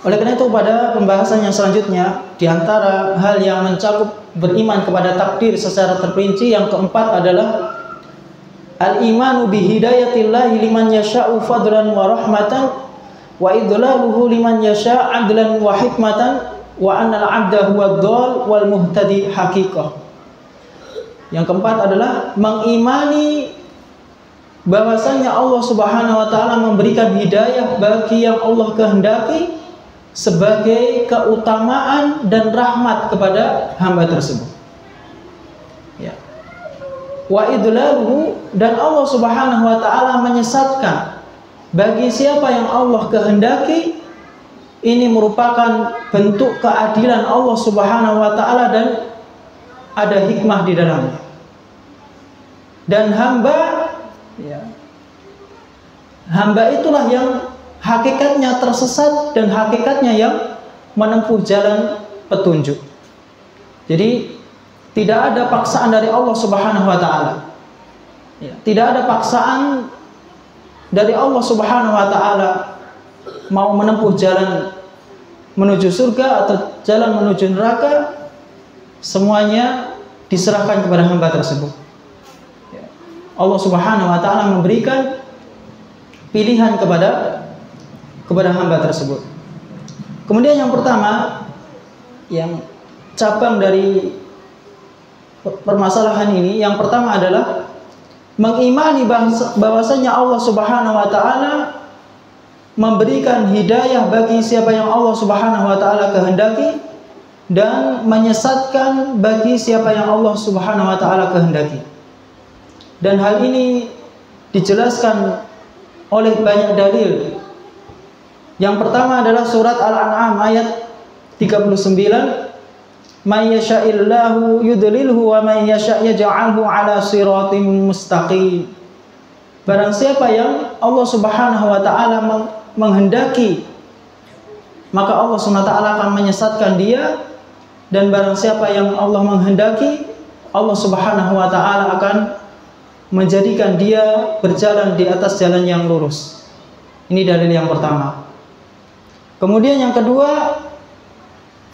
Oleh karena itu pada pembahasan yang selanjutnya, di antara hal yang mencakup beriman kepada takdir secara terperinci, yang keempat adalah al-imanu bihidayatillahi liman yasha'u fadlan wa rahmatan wa idlaluhu liman yasha' adlan wa hikmatan wa annal abda huwa dhal wal muhtadi haqiqah. Yang keempat adalah mengimani bahwasanya Allah Subhanahu wa taala memberikan hidayah bagi yang Allah kehendaki sebagai keutamaan dan rahmat kepada hamba tersebut. Ya. Wa idlaluhu, dan Allah Subhanahu wa taala menyesatkan bagi siapa yang Allah kehendaki. Ini merupakan bentuk keadilan Allah Subhanahu wa taala dan ada hikmah di dalamnya. Dan hamba, ya, hamba itulah yang hakikatnya tersesat dan hakikatnya yang menempuh jalan petunjuk. Jadi tidak ada paksaan dari Allah Subhanahu wa taala. Ya, tidak ada paksaan dari Allah Subhanahu wa taala mau menempuh jalan menuju surga atau jalan menuju neraka, semuanya diserahkan kepada hamba tersebut. Ya. Allah Subhanahu wa taala memberikan pilihan kepada hamba tersebut. Kemudian yang pertama, yang cabang dari permasalahan ini, yang pertama adalah mengimani bahwasanya Allah Subhanahu wa taala memberikan hidayah bagi siapa yang Allah Subhanahu wa taala kehendaki dan menyesatkan bagi siapa yang Allah Subhanahu wa taala kehendaki. Dan hal ini dijelaskan oleh banyak dalil. Yang pertama adalah surat Al-An'am ayat 39, "May yasha'illahu yudlilhu wa may yasha' yaj'alhu 'ala siratim mustaqim." Barang siapa yang Allah Subhanahu wa taala menghendaki, maka Allah Subhanahu wa taala akan menyesatkan dia, dan barang siapa yang Allah menghendaki, Allah Subhanahu wa taala akan menjadikan dia berjalan di atas jalan yang lurus. Ini dalil yang pertama. Kemudian yang kedua,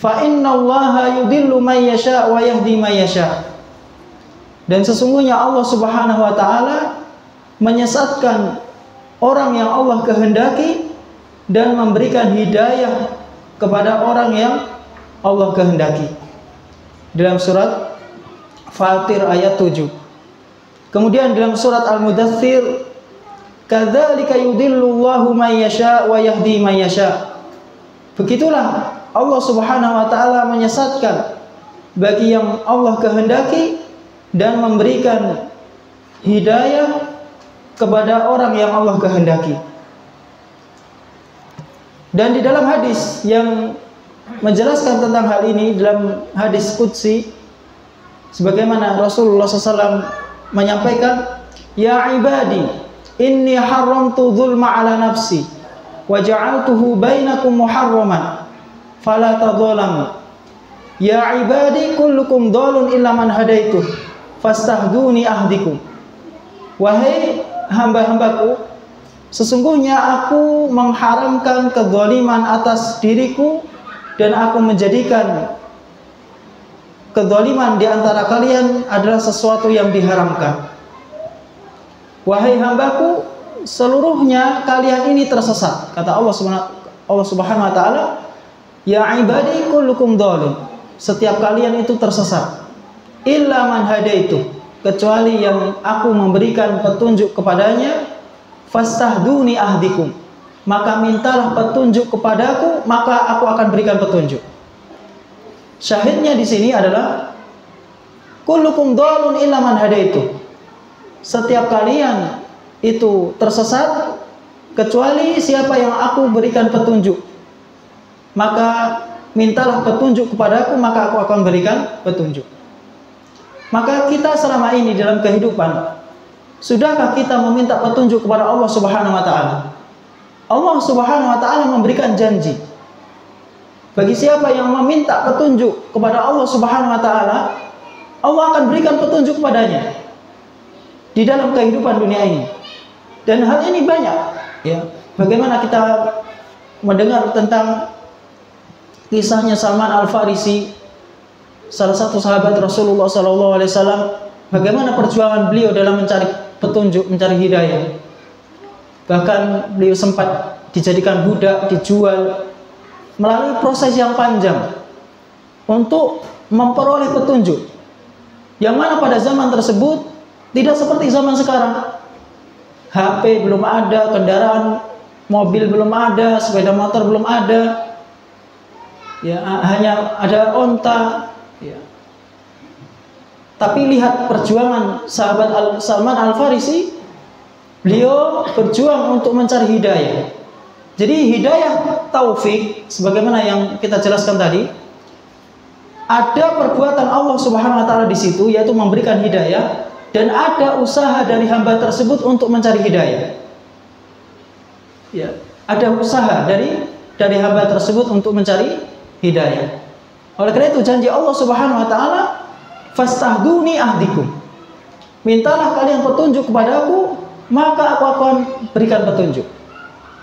fa innallaha yudillu may yasha wa yahdi may yasha. Dan sesungguhnya Allah Subhanahu wa taala menyesatkan orang yang Allah kehendaki dan memberikan hidayah kepada orang yang Allah kehendaki. Dalam surat Fatir ayat 7. Kemudian dalam surat Al-Mudaththir, kadzalika yudillullahu may yasha wa yahdi may yasha. Begitulah Allah Subhanahu wa taala menyesatkan bagi yang Allah kehendaki dan memberikan hidayah kepada orang yang Allah kehendaki. Dan di dalam hadis yang menjelaskan tentang hal ini, dalam hadis qudsi, sebagaimana Rasulullah SAW menyampaikan, "Ya ibadi, inni haramtu dzulma ala nafsi wa ja'altuhu bainakum muharraman fala tadzalamu. Ya ibadi, kullukum dhalun illa man hadaituh fastahduni ahdikum." Wahai hamba-hambaku, sesungguhnya aku mengharamkan kezaliman atas diriku dan aku menjadikan kezaliman di antara kalian adalah sesuatu yang diharamkan. Wahai hambaku, seluruhnya kalian ini tersesat. Kata Allah Subhanahu wa taala, "Ya ibadi kullukum dhalun." Setiap kalian itu tersesat. Illa man hadaitu, kecuali yang aku memberikan petunjuk kepadanya, fastahduni ahdikum, maka mintalah petunjuk kepadaku, maka aku akan berikan petunjuk. Syahidnya di sini adalah kullukum dhalun illa man hadaitu. Setiap kalian itu tersesat kecuali siapa yang aku berikan petunjuk. Maka mintalah petunjuk kepadaku, maka aku akan berikan petunjuk. Maka kita selama ini dalam kehidupan, sudahkah kita meminta petunjuk kepada Allah Subhanahu wa taala? Allah Subhanahu wa taala memberikan janji. Bagi siapa yang meminta petunjuk kepada Allah Subhanahu wa taala, Allah akan berikan petunjuk kepadanya di dalam kehidupan dunia ini. Dan hal ini banyak, ya. Bagaimana kita mendengar tentang kisahnya Salman Al-Farisi, salah satu sahabat Rasulullah SAW, bagaimana perjuangan beliau dalam mencari petunjuk, mencari hidayah. Bahkan beliau sempat dijadikan budak, dijual, melalui proses yang panjang untuk memperoleh petunjuk. Yang mana pada zaman tersebut tidak seperti zaman sekarang. HP belum ada, kendaraan mobil belum ada, sepeda motor belum ada. Ya, hanya ada onta. Ya. Tapi lihat perjuangan sahabat Salman Al-Farisi, beliau berjuang untuk mencari hidayah. Jadi hidayah taufik, sebagaimana yang kita jelaskan tadi, ada perbuatan Allah Subhanahu Wa Taala di situ, yaitu memberikan hidayah, dan ada usaha dari hamba tersebut untuk mencari hidayah. Ya, ada usaha dari hamba tersebut untuk mencari hidayah. Oleh karena itu janji Allah Subhanahu Wa Taala, fastahduni ahdikum, mintalah kalian petunjuk kepadaku, maka aku akan berikan petunjuk.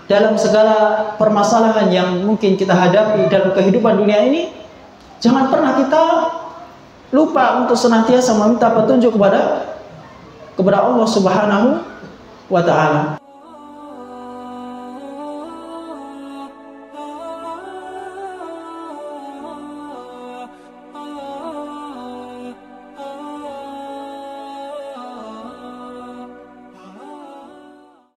Dalam segala permasalahan yang mungkin kita hadapi dalam kehidupan dunia ini, jangan pernah kita lupa untuk senantiasa meminta petunjuk kepada Allah Subhanahu wa Ta'ala.